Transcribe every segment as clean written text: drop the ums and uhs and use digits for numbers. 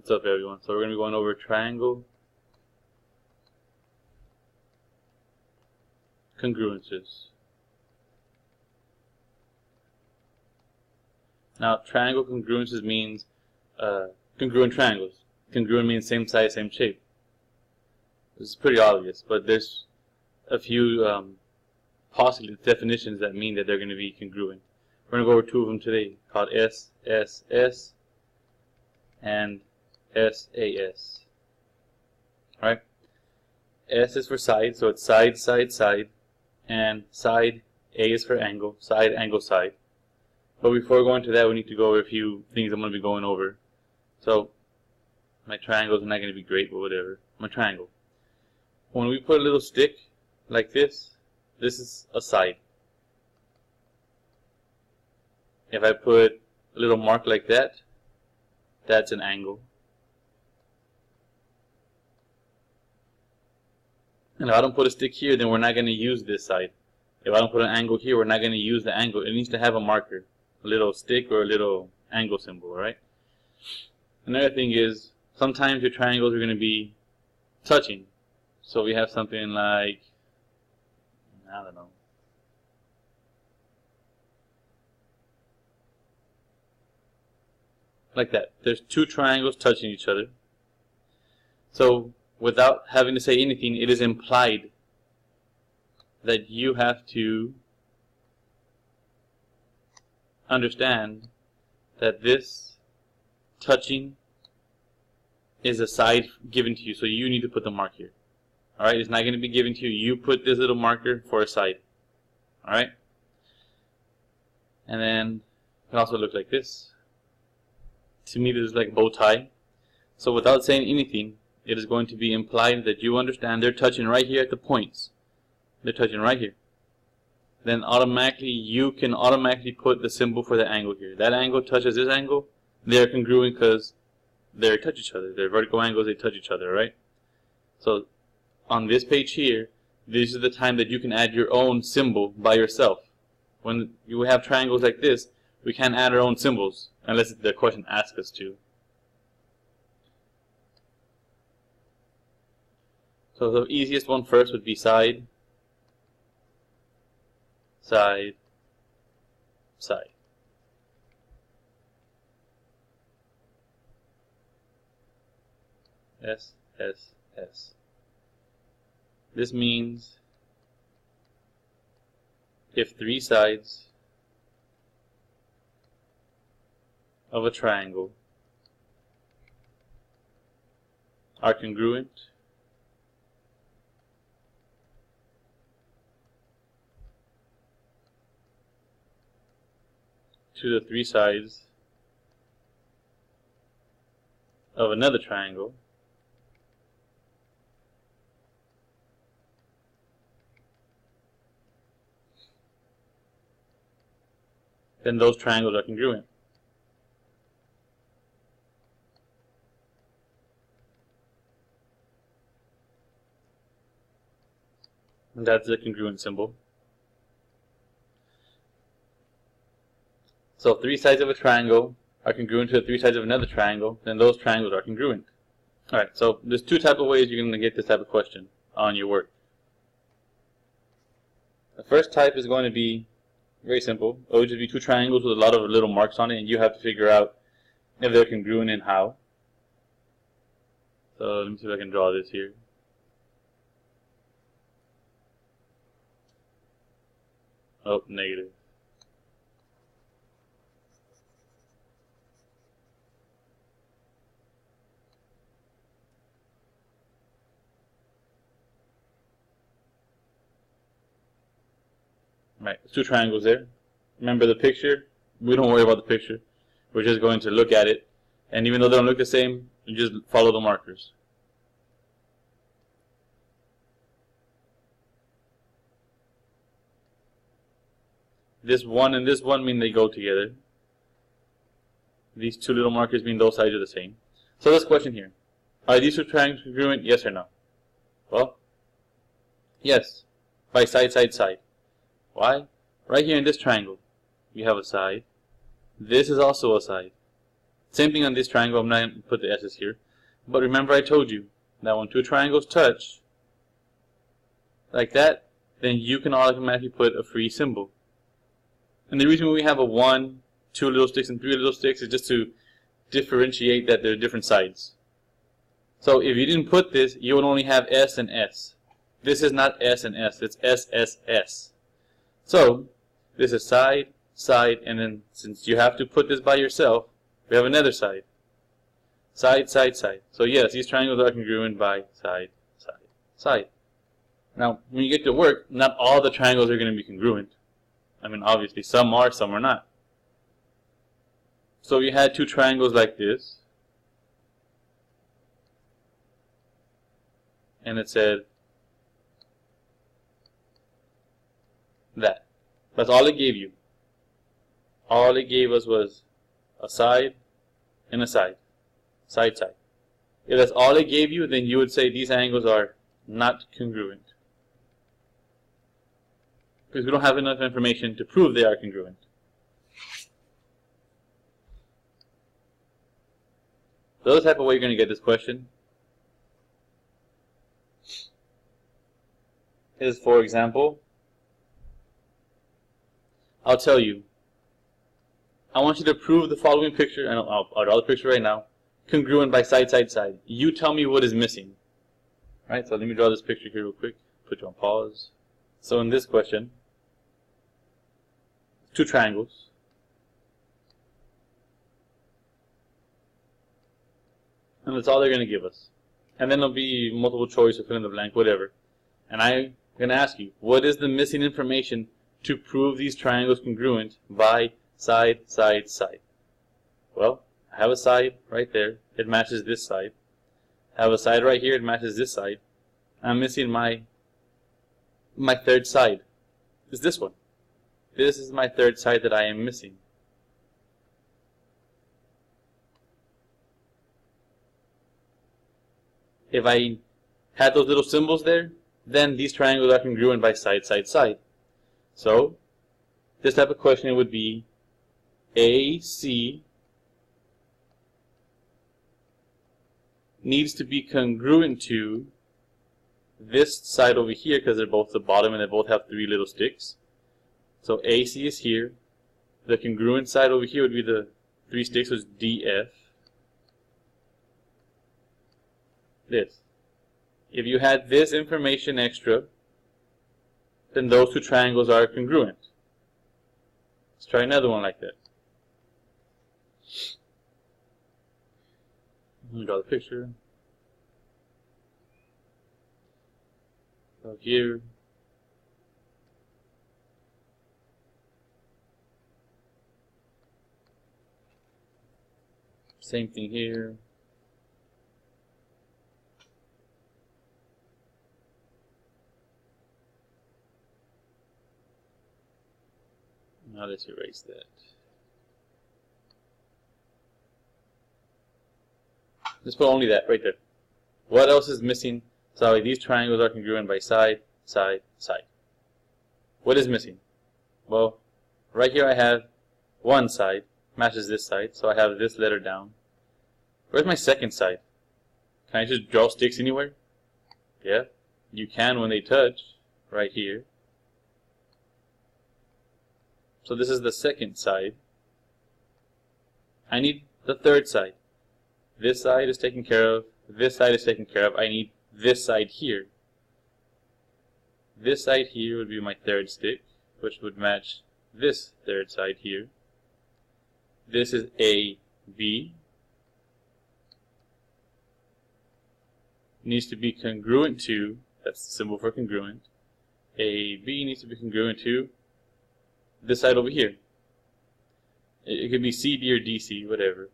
What's up, everyone? So we're going to be going over triangle congruences. Now, triangle congruences means congruent triangles. Congruent means same size, same shape. This is pretty obvious, but there's a few possible definitions that mean that they're going to be congruent. We're going to go over two of them today, called S, S, S, and SAS. Alright? S is for side, so it's side, side, side, and side, A is for angle, side, angle, side. But before going to that, we need to go over a few things I'm going to be going over. So, my triangles are not going to be great, but whatever. My triangle. When we put a little stick like this is a side. If I put a little mark like that, that's an angle. And if I don't put a stick here, then we're not going to use this side. If I don't put an angle here, we're not going to use the angle. It needs to have a marker, a little stick or a little angle symbol, right? Another thing is, sometimes your triangles are going to be touching. So we have something like, I don't know, like that. There's two triangles touching each other. So without having to say anything, it is implied that you have to understand that this touching is a side given to you, so you need to put the mark here. Alright, it's not going to be given to you. You put this little marker for a side. Alright? And then it can also look like this. To me, this is like a bow tie. So without saying anything, it is going to be implied that you understand they're touching right here at the points. They're touching right here. Then automatically, you can automatically put the symbol for the angle here. That angle touches this angle. They're congruent because they touch each other. They're vertical angles, they touch each other, right? So on this page here, this is the time that you can add your own symbol by yourself. When you have triangles like this, we can't add our own symbols unless the question asks us to. So the easiest one first would be side, side, side. S, S, S. This means if three sides of a triangle are congruent to the three sides of another triangle, then those triangles are congruent. And that's the congruent symbol. So if three sides of a triangle are congruent to the three sides of another triangle, then those triangles are congruent. Alright, so there's two types of ways you're going to get this type of question on your work. The first type is going to be very simple. It would just be two triangles with a lot of little marks on it, and you have to figure out if they're congruent and how. So let me see if I can draw this here. Oh, negative. Right, two triangles there. Remember the picture? We don't worry about the picture. We're just going to look at it. And even though they don't look the same, you just follow the markers. This one and this one mean they go together. These two little markers mean those sides are the same. So this question here. Are these two triangles congruent? Yes or no? Well, yes. By side, side, side. Why? Right here in this triangle, we have a side. This is also a side. Same thing on this triangle. I'm not going to put the S's here. But remember I told you that when two triangles touch, like that, then you can automatically put a free symbol. And the reason we have a 1, 2 little sticks, and 3 little sticks is just to differentiate that they're different sides. So if you didn't put this, you would only have S and S. This is not S and S, it's S, S, S. So this is side, side, and then since you have to put this by yourself, we have another side. Side, side, side. So yes, these triangles are congruent by side, side, side. Now, when you get to work, not all the triangles are going to be congruent. I mean, obviously, some are not. So you had two triangles like this, and it said that. That's all it gave you. All it gave us was a side and a side. Side, side. If that's all it gave you, then you would say these angles are not congruent. Because we don't have enough information to prove they are congruent. The other type of way you're going to get this question is, for example, I'll tell you, I want you to prove the following picture, and I'll draw the picture right now, congruent by side, side, side. You tell me what is missing. Right, so let me draw this picture here real quick. Put you on pause. So in this question, two triangles. And that's all they're going to give us. And then there'll be multiple choice or fill in the blank, whatever. And I'm going to ask you, what is the missing information to prove these triangles congruent by side, side, side? Well, I have a side right there. It matches this side. I have a side right here. It matches this side. I'm missing my third side. It's this one. This is my third side that I am missing. If I had those little symbols there, then these triangles are congruent by side, side, side. So, this type of question would be AC needs to be congruent to this side over here, because they're both the bottom and they both have three little sticks. So AC is here. The congruent side over here would be the three sticks, so it's DF. This. If you had this information extra, then those two triangles are congruent. Let's try another one like that. Let me draw the picture. So here, same thing here. Now let's erase that. Let's put only that right there. What else is missing? Sorry, these triangles are congruent by side, side, side. What is missing? Well, right here I have one side, matches this side, so I have this letter down. Where's my second side? Can I just draw sticks anywhere? Yeah, you can when they touch, right here. So this is the second side. I need the third side. This side is taken care of. This side is taken care of. I need this side here. This side here would be my third stick, which would match this third side here. This is AB. Needs to be congruent to, that's the symbol for congruent. AB needs to be congruent to this side over here. It could be CD or DC, whatever.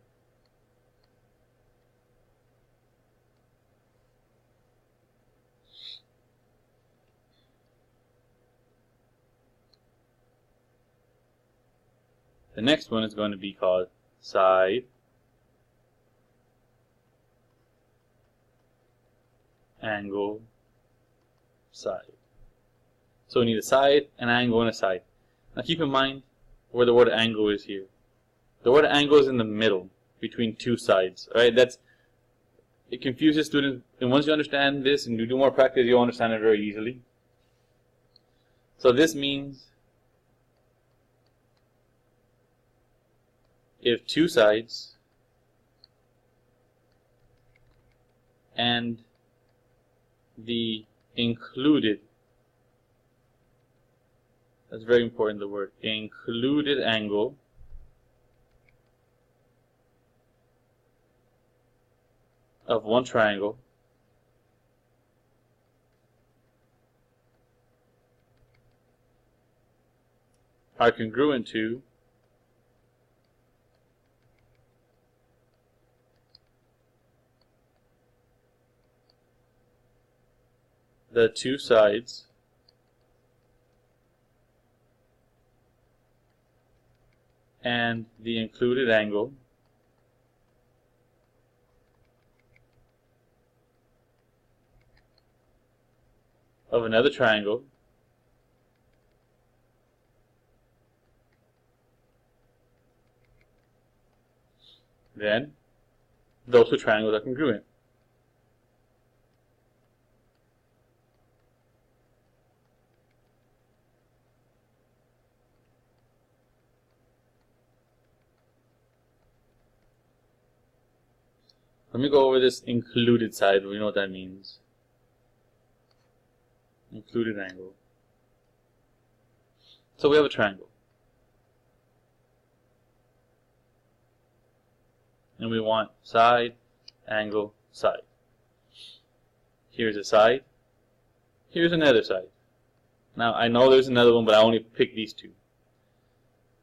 The next one is going to be called side angle side. So we need a side, an angle, and a side. Now keep in mind where the word angle is here. The word angle is in the middle. between two sides. All right, it confuses students, and once you understand this and you do more practice, you'll understand it very easily. So this means if two sides and the included, that's very important, the word included angle of one triangle are congruent to the two sides and the included angle of another triangle then those two triangles are congruent. Let me go over this included side. We know what that means. Included angle. So we have a triangle. And we want side, angle, side. Here's a side. Here's another side. Now I know there's another one, but I only picked these two.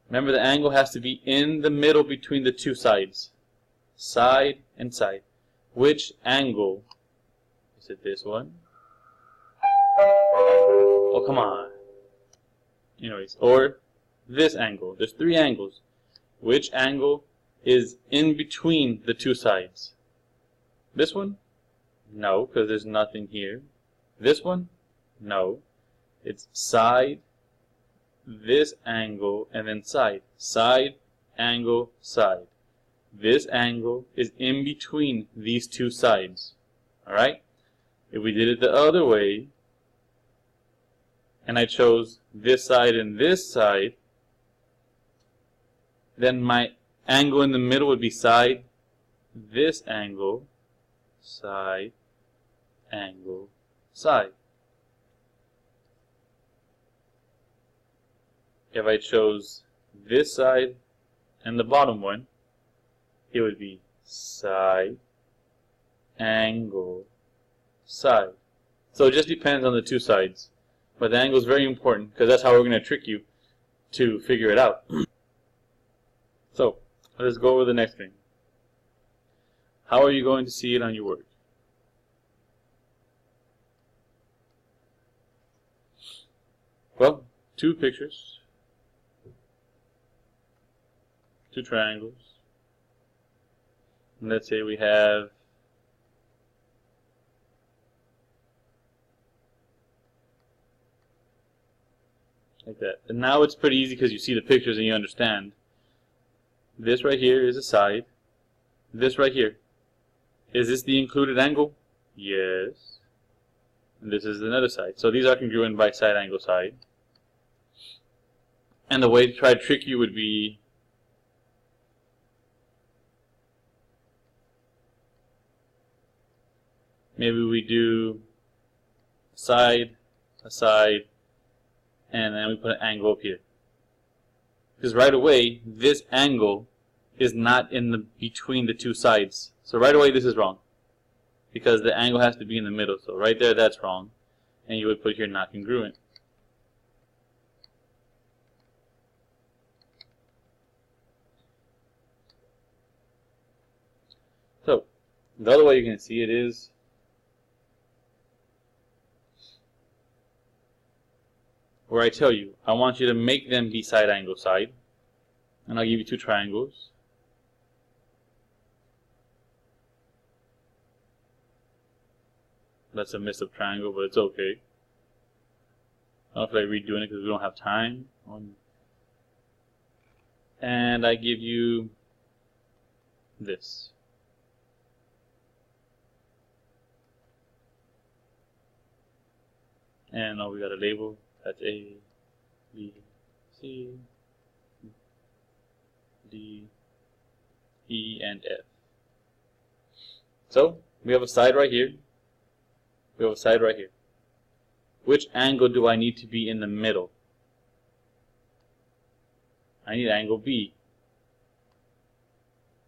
Remember, the angle has to be in the middle between the two sides. Side and side. Which angle? Is it this one? Oh, come on. Anyways, or this angle. There's three angles. Which angle is in between the two sides? This one? No, because there's nothing here. This one? No. It's side, this angle, and then side. Side, angle, side. This angle is in between these two sides. Alright? If we did it the other way, and I chose this side and this side, then my angle in the middle would be side, this angle, side, angle, side. If I chose this side and the bottom one, it would be side, angle, side. So it just depends on the two sides. But the angle is very important because that's how we're going to trick you to figure it out. So let's go over the next thing. How are you going to see it on your work? Well, two pictures, two triangles. And let's say we have like that. And now it's pretty easy because you see the pictures and you understand. This right here is a side. This right here. Is this the included angle? Yes. And this is another side. So these are congruent by side, angle, side. And the way to try to trick you would be maybe we do a side, and then we put an angle up here. Because right away, this angle is not in the between the two sides. So right away, this is wrong. Because the angle has to be in the middle. So right there, that's wrong. And you would put here not congruent. So the other way you can see it is where I tell you, I want you to make them be side, angle, side. And I'll give you two triangles. That's a messed up triangle, but it's okay. I don't feel like redoing it because we don't have time. And I give you this. And now we got a label. That's A, B, C, D, E, and F. So we have a side right here. We have a side right here. Which angle do I need to be in the middle? I need angle B.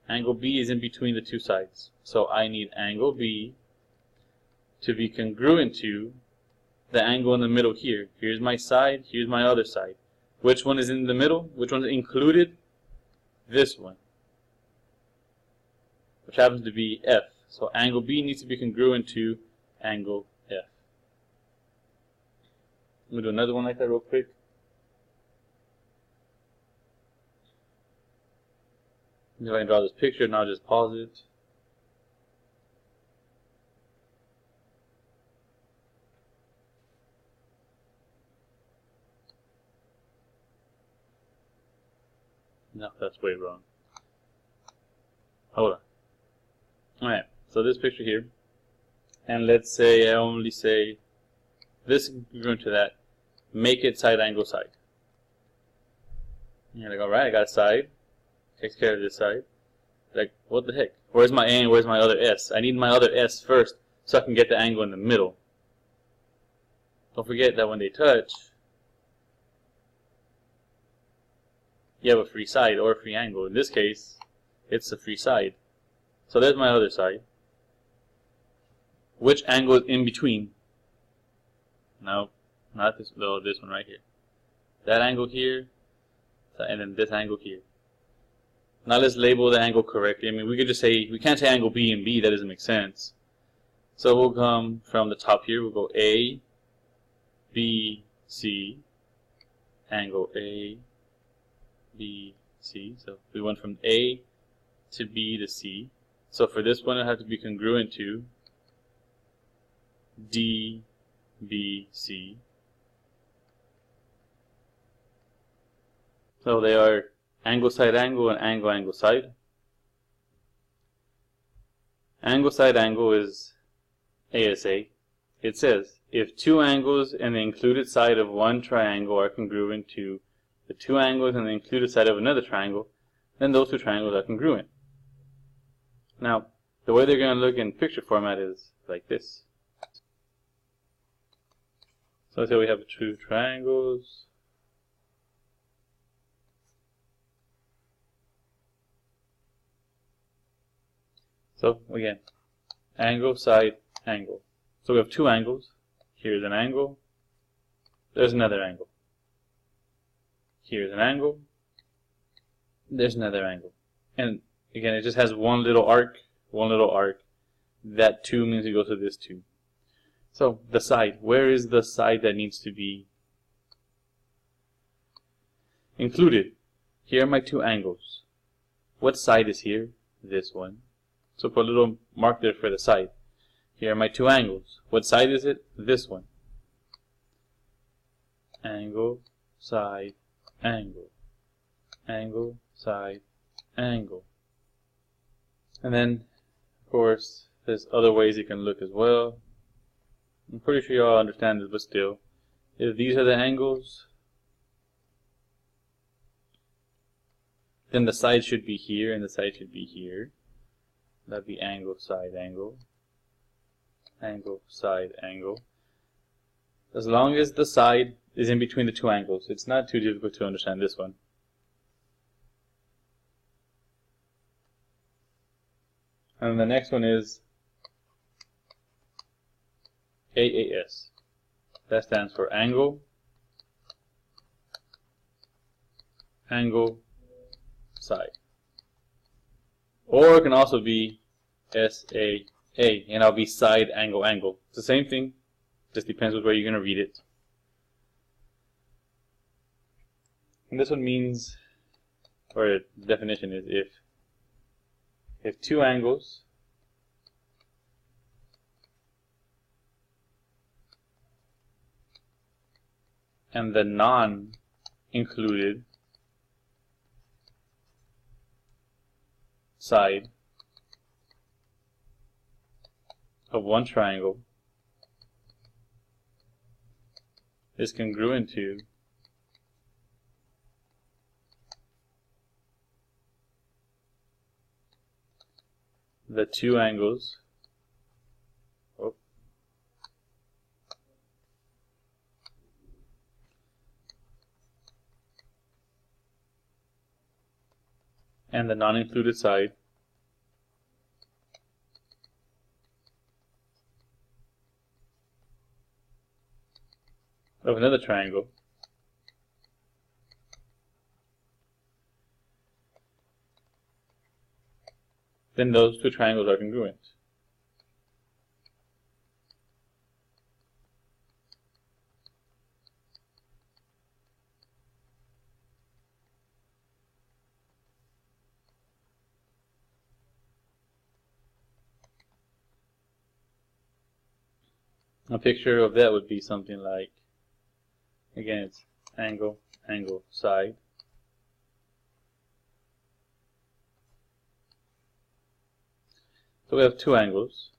Angle B is in between the two sides. So I need angle B to be congruent to the angle in the middle here. Here's my side, here's my other side. Which one is in the middle? Which one is included? This one, which happens to be F. So angle B needs to be congruent to angle F. Let me do another one like that real quick. If I can draw this picture, and I'll just pause it. No, that's way wrong. Hold on. Alright, so this picture here, and let's say I only say this is congruent to that, make it side angle side. And you're like, alright, I got a side, takes care of this side. Like, what the heck? Where's my A and where's my other S? I need my other S first so I can get the angle in the middle. Don't forget that when they touch, you have a free side or a free angle. In this case, it's a free side. So there's my other side. Which angle is in between? No, not this. No, this one right here. That angle here, and then this angle here. Now let's label the angle correctly. I mean, we could just say, we can't say angle B and B. That doesn't make sense. So we'll come from the top here. We'll go A, B, C, angle A, B, C. So we went from A to B to C. So for this one, it has to be congruent to D, B, C. So they are angle side angle and angle angle side. Angle side angle is ASA. It says if two angles and the included side of one triangle are congruent to the two angles and the included side of another triangle, then those two triangles are congruent. Now, the way they're going to look in picture format is like this. So let's say we have two triangles. So again, angle, side, angle. So we have two angles. Here's an angle. There's another angle. Here's an angle. There's another angle. And again, it just has one little arc, one little arc. That 2 means it goes to this 2. So the side, where is the side that needs to be included? Here are my two angles. What side is here? This one. So put a little mark there for the side. Here are my two angles. What side is it? This one. Angle, side, angle. Angle, side, angle. And then, of course, there's other ways you can look as well. I'm pretty sure you all understand this, but still. If these are the angles, then the side should be here and the side should be here. That'd be angle, side, angle. Angle, side, angle. As long as the side is in between the two angles, it's not too difficult to understand this one. And the next one is AAS. That stands for angle, angle, side. Or it can also be SAA, and that'll be side, angle, angle. It's the same thing, just depends which way you're going to read it. And this one means, or the definition is if two angles and the non-included side of one triangle is congruent to the two angles and the non-included side of another triangle then those two triangles are congruent. A picture of that would be something like, again, it's angle, angle, side. So we have two angles.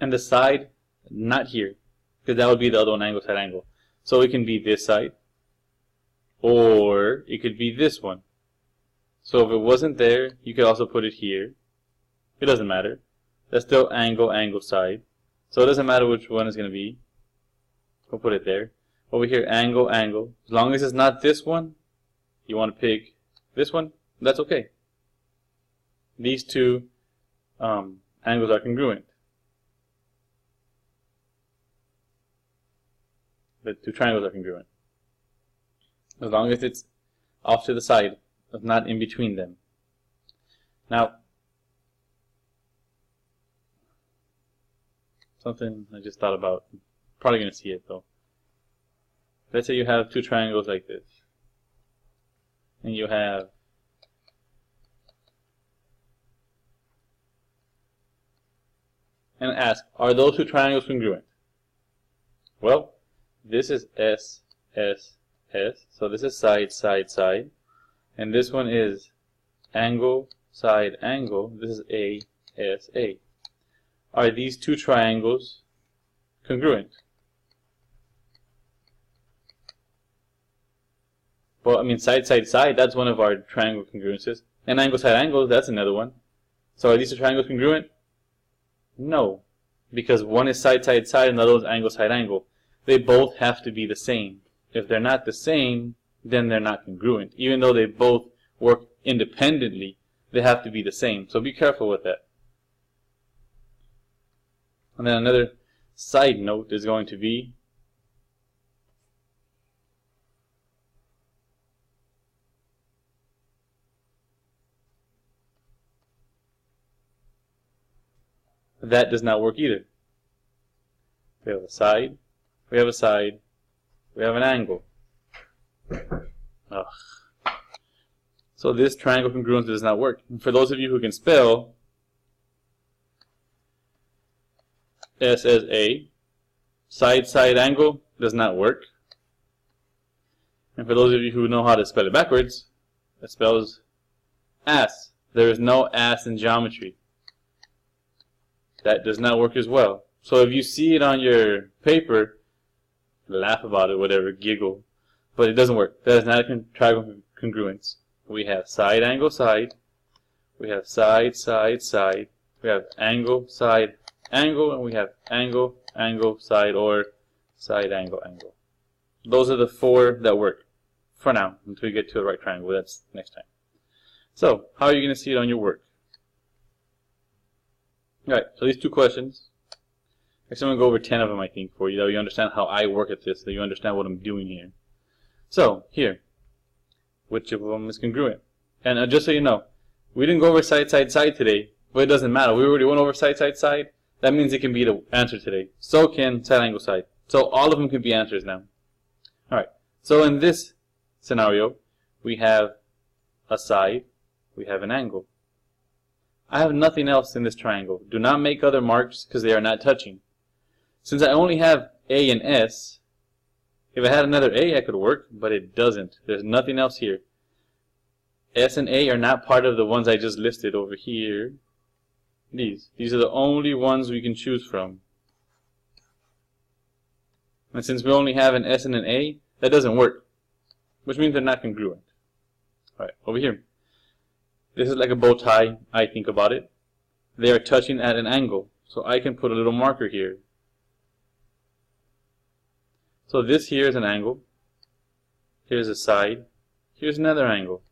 And the side, not here, because that would be the other one, angle, side, angle. So it can be this side, or it could be this one. So if it wasn't there, you could also put it here. It doesn't matter. That's still angle, angle, side. So it doesn't matter which one is going to be. We'll put it there. Over here, angle, angle. As long as it's not this one, you want to pick this one, that's okay. These two angles are congruent. The two triangles are congruent. As long as it's off to the side, it's not in between them. Now, something I just thought about. Probably going to see it though. Let's say you have two triangles like this. And you have and ask, are those two triangles congruent? Well, this is S, S, S. So this is side, side, side. And this one is angle, side, angle. This is A, S, A. Are these two triangles congruent? Well, I mean, side, side, side, that's one of our triangle congruences. And angle, side, angle, that's another one. So are these two triangles congruent? No. Because one is side, side, side, and the other is angle, side, angle. They both have to be the same. If they're not the same, then they're not congruent. Even though they both work independently, they have to be the same. So be careful with that. And then another side note is going to be that does not work either. We have a side, we have a side, we have an angle. Ugh. So this triangle congruence does not work. And for those of you who can spell, S as A, side, side, angle does not work. And for those of you who know how to spell it backwards, it spells ass. There is no ass in geometry. That does not work as well. So if you see it on your paper, laugh about it, whatever, giggle. But it doesn't work. That is not a triangle congruence. We have side, angle, side. We have side, side, side. We have angle, side, angle. And we have angle, angle, side, or side, angle, angle. Those are the four that work for now until we get to the right triangle. That's next time. So, how are you going to see it on your work? Alright, so these two questions. Actually, I'm going to go over 10 of them, I think, for you, that you understand how I work at this, that you understand what I'm doing here. So, here, which of them is congruent? And just so you know, we didn't go over side, side, side today, but it doesn't matter. We already went over side, side, side. That means it can be the answer today. So can side, angle, side. So all of them can be answers now. Alright, so in this scenario, we have a side, we have an angle. I have nothing else in this triangle. Do not make other marks because they are not touching. Since I only have A and S, if I had another A, I could work, but it doesn't. There's nothing else here. S and A are not part of the ones I just listed over here. These are the only ones we can choose from. And since we only have an S and an A, that doesn't work, which means they're not congruent. Alright, over here. This is like a bow tie, I think about it. They are touching at an angle, so I can put a little marker here. So this here is an angle. Here's a side. Here's another angle.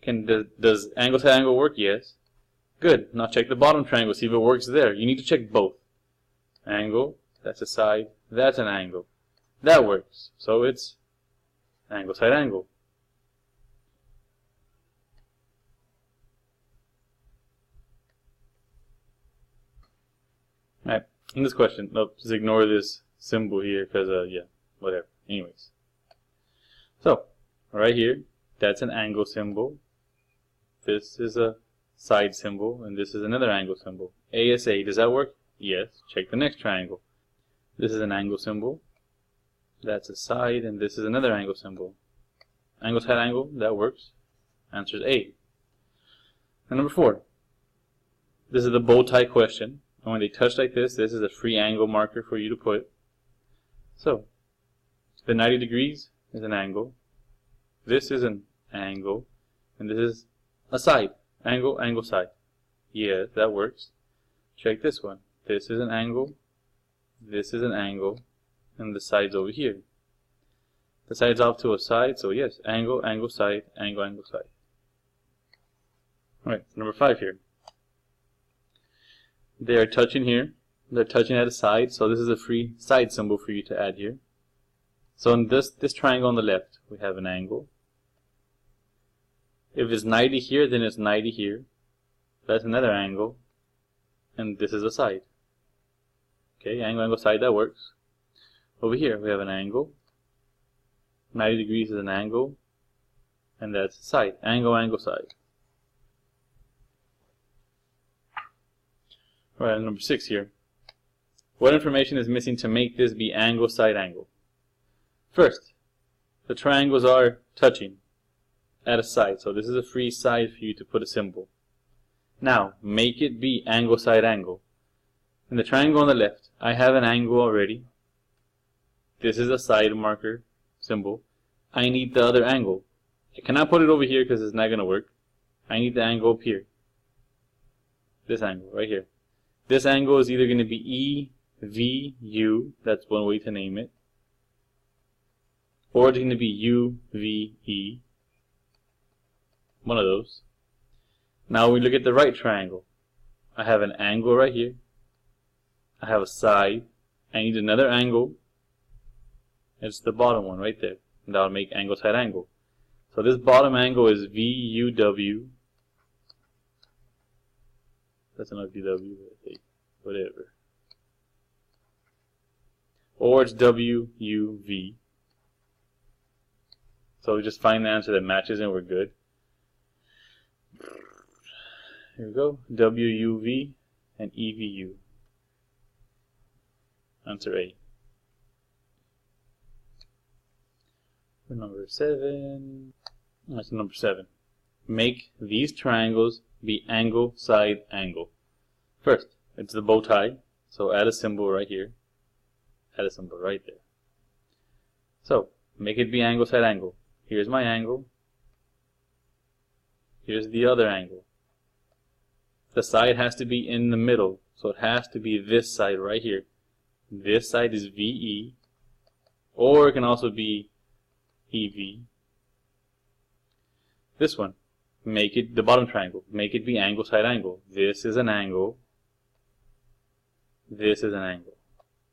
Does angle side angle work? Yes. Good. Now check the bottom triangle, see if it works there. You need to check both. Angle, that's a side, that's an angle. That works. So it's angle side angle. Alright, in this question, just ignore this symbol here because, yeah, whatever. Anyways. So, right here, that's an angle symbol. This is a side symbol, and this is another angle symbol. ASA, does that work? Yes. Check the next triangle. This is an angle symbol. That's a side, and this is another angle symbol. Angle side angle, that works. Answer is A. And number 4. This is the bow tie question. And when they touch like this is a free angle marker for you to put. So, the 90 degrees is an angle. This is an angle. And this is a side. Angle, angle, side. Yeah, that works. Check this one. This is an angle. This is an angle. And the side's over here. The side's off to a side, so yes, angle, angle, side, angle, angle, side. Alright, number 5 here. They are touching here. They're touching at a side, so this is a free side symbol for you to add here. So in this triangle on the left, we have an angle. If it's 90 here, then it's 90 here. That's another angle. And this is a side. Okay, angle, angle, side, that works. Over here, we have an angle. 90 degrees is an angle. And that's a side. Angle, angle, side. Alright, number 6 here. What information is missing to make this be angle, side, angle? First, the triangles are touching at a side. So this is a free side for you to put a symbol. Now, make it be angle, side, angle. In the triangle on the left, I have an angle already. This is a side marker symbol. I need the other angle. I cannot put it over here because it's not going to work. I need the angle up here. This angle right here. This angle is either going to be EVU, that's one way to name it, or it's going to be UVE, one of those. Now we look at the right triangle. I have an angle right here. I have a side. I need another angle. It's the bottom one right there. And that'll make angle side angle. So this bottom angle is VUW. That's not VW, whatever. Or it's WUV. So we just find the answer that matches and we're good. Here we go. WUV and EVU. Answer A. For number 7. That's number 7. Make these triangles be angle, side, angle. First, it's the bow tie. So add a symbol right here. Add a symbol right there. So, make it be angle, side, angle. Here's my angle. Here's the other angle. The side has to be in the middle. So it has to be this side right here. This side is VE. Or it can also be EV. This one. Make it the bottom triangle. Make it be angle, side, angle. This is an angle. This is an angle.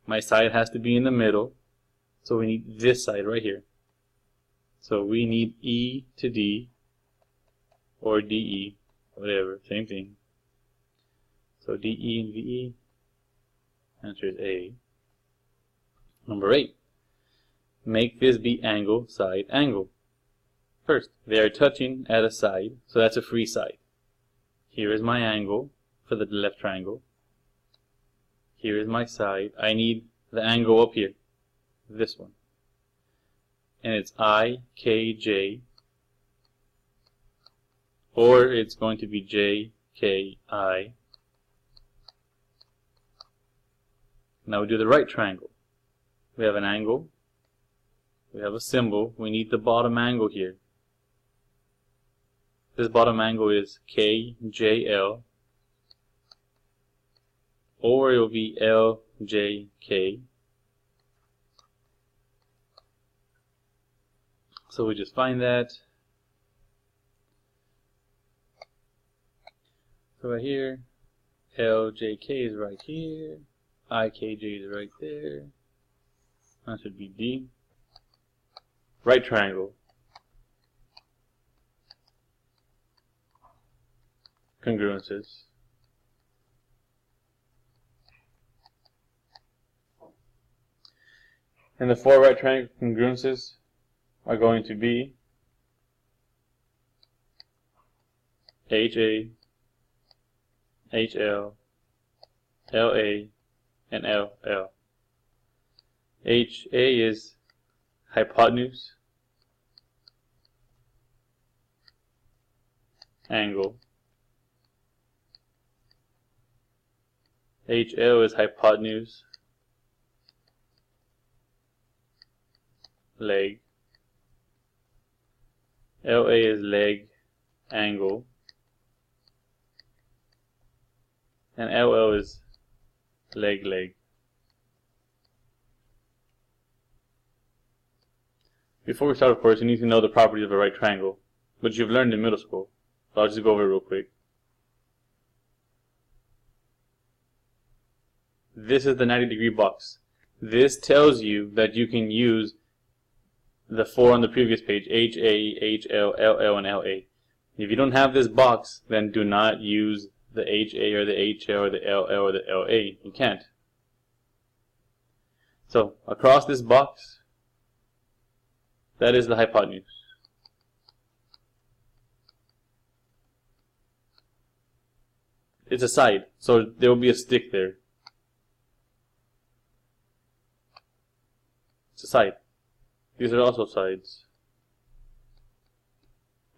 My side has to be in the middle. So we need this side right here. So we need E to D. Or DE. Whatever. Same thing. So DE and VE. Answer is A. Number 8. Make this be angle, side, angle. First, they are touching at a side, so that's a free side. Here is my angle for the left triangle. Here is my side. I need the angle up here, this one. And it's IKJ. or it's going to be JKI. Now we do the right triangle. We have an angle, we have a symbol, we need the bottom angle here. This bottom angle is KJL, or it will be LJK. So we just find that. So right here, LJK is right here, IKJ is right there. That should be D. Right triangle. Congruences. And the four right triangle congruences are going to be HA, HL, LA, and LL. HA is hypotenuse, angle. HL is hypotenuse, leg. LA is leg, angle. And LL is leg, leg. Before we start, of course, you need to know the properties of a right triangle, which you've learned in middle school. So I'll just go over it real quick. This is the 90-degree box. This tells you that you can use the four on the previous page, HA, HL, LL, and LA. If you don't have this box, then do not use the HA or the HL or the LL or the LA. You can't. So, across this box, that is the hypotenuse. It's a side, so there will be a stick there. It's a side. These are also sides.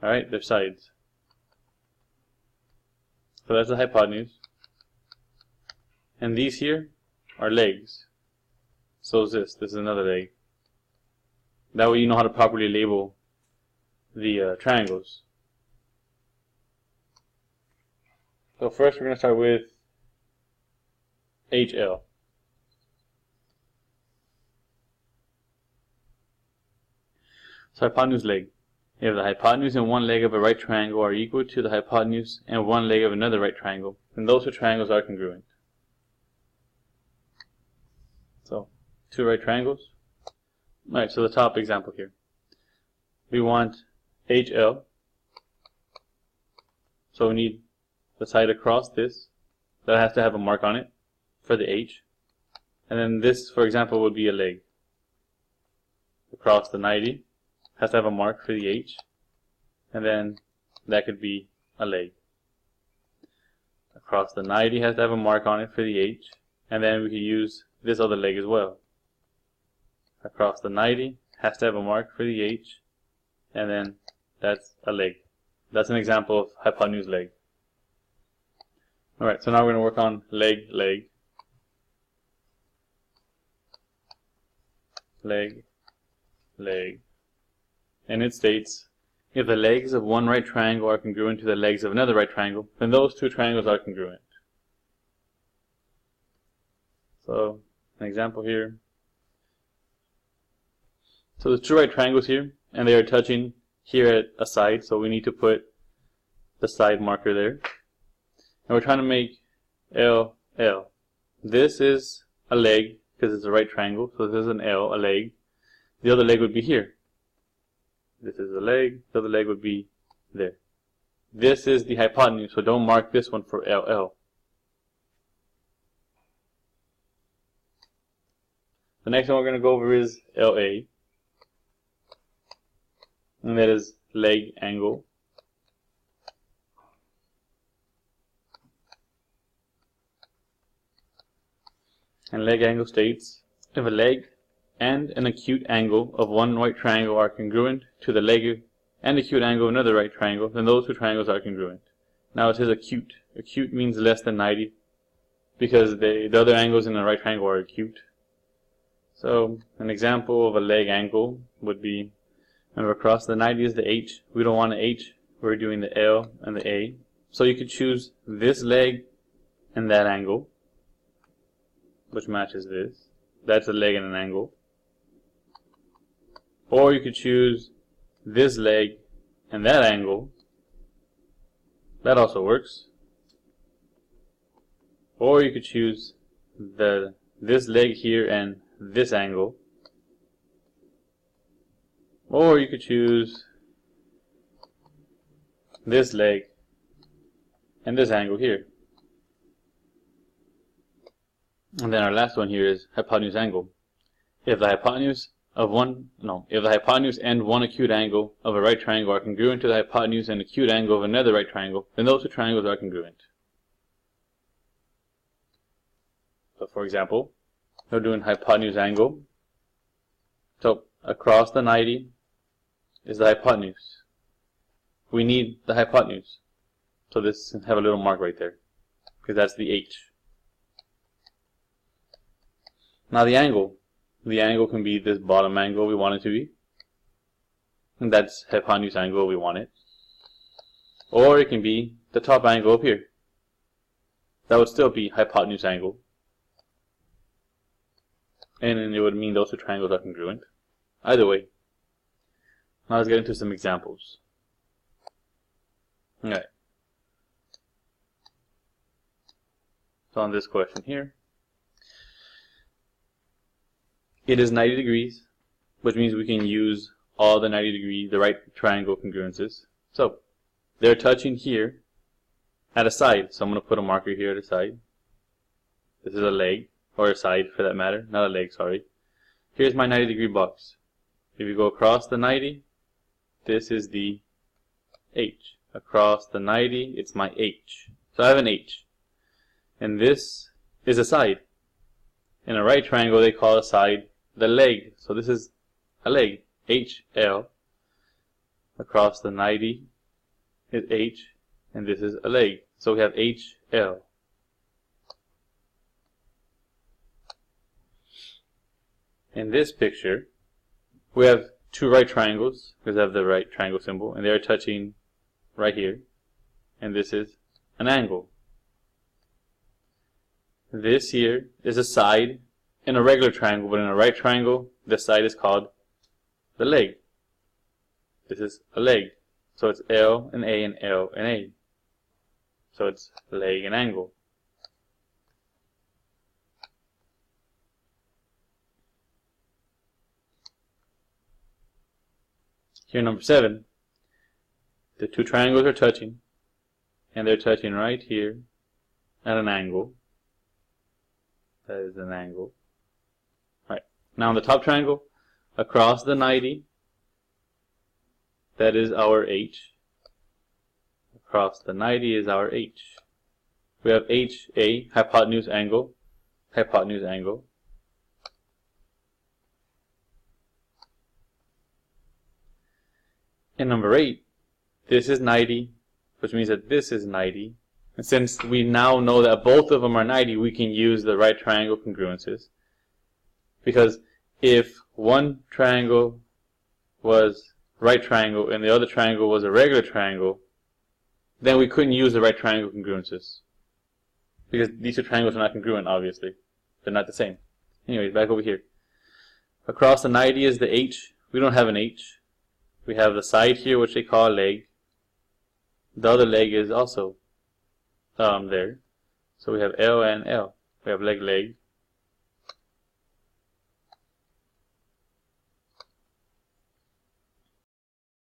Alright, they're sides. So that's the hypotenuse. And these here are legs. So is this. This is another leg. That way you know how to properly label the triangles. So first we're going to start with HL. So hypotenuse leg. If the hypotenuse and one leg of a right triangle are equal to the hypotenuse and one leg of another right triangle, then those two triangles are congruent. So, two right triangles. Alright, so the top example here. We want HL. So we need the side across this. That has to have a mark on it for the H. And then this, for example, would be a leg. Across the 90. Has to have a mark for the H, and then that could be a leg. Across the 90 has to have a mark on it for the H, and then we could use this other leg as well. Across the 90 has to have a mark for the H, and then that's a leg. That's an example of hypotenuse leg. Alright, so now we're going to work on leg, leg, leg, leg. And it states, if the legs of one right triangle are congruent to the legs of another right triangle, then those two triangles are congruent. So, an example here. So there's two right triangles here, and they are touching here at a side, so we need to put the side marker there. And we're trying to make L, L. This is a leg, because it's a right triangle, so this is an L, a leg. The other leg would be here. This is the leg, the other leg would be there. This is the hypotenuse, so don't mark this one for LL. The next one we're going to go over is LA. And that is leg angle. And leg angle states, if a leg and an acute angle of one right triangle are congruent to the leg and acute angle of another right triangle, then those two triangles are congruent. Now it says acute. Acute means less than 90 because the other angles in the right triangle are acute. So an example of a leg angle would be, remember, across the 90 is the H. We don't want an H. We're doing the L and the A. So you could choose this leg and that angle, which matches this. That's a leg and an angle. Or you could choose this leg and that angle. That also works. Or you could choose this leg here and this angle. Or you could choose this leg and this angle here. And then our last one here is hypotenuse angle. If the hypotenuse and one acute angle of a right triangle are congruent to the hypotenuse and acute angle of another right triangle, then those two triangles are congruent. So for example, we're doing hypotenuse angle. So across the 90 is the hypotenuse. We need the hypotenuse. So this can have a little mark right there, because that's the H. Now the angle. The angle can be this bottom angle we want it to be. And that's hypotenuse angle we want it. Or it can be the top angle up here. That would still be hypotenuse angle. And then it would mean those two triangles are congruent. Either way. Now let's get into some examples. Alright. So on this question here, it is 90 degrees, which means we can use all the 90 degree, the right triangle congruences. So they're touching here at a side. So I'm going to put a marker here at a side. This is a leg, or a side for that matter, not a leg, sorry. Here's my 90 degree box. If you go across the 90, this is the H. Across the 90, it's my H. So I have an H. And this is a side. In a right triangle, they call a side the leg. So this is a leg, HL. Across the 90 is H, and this is a leg. So we have HL. In this picture, we have two right triangles, because I have the right triangle symbol, and they're touching right here. And this is an angle. This here is a side in a regular triangle, but in a right triangle, the side is called the leg. This is a leg. So it's L and A and L and A. So it's leg and angle. Here, number 7. The two triangles are touching, and they're touching right here at an angle. That is an angle. Right. Now on the top triangle, across the 90, that is our H. Across the 90 is our H. We have HA, hypotenuse angle, hypotenuse angle. In number 8, this is 90, which means that this is 90. And since we now know that both of them are 90, we can use the right triangle congruences. Because if one triangle was right triangle and the other triangle was a regular triangle, then we couldn't use the right triangle congruences. Because these two triangles are not congruent, obviously. They're not the same. Anyways, back over here. Across the 90 is the H. We don't have an H. We have the side here, which they call a leg. The other leg is also there. So we have L and L. We have leg, leg.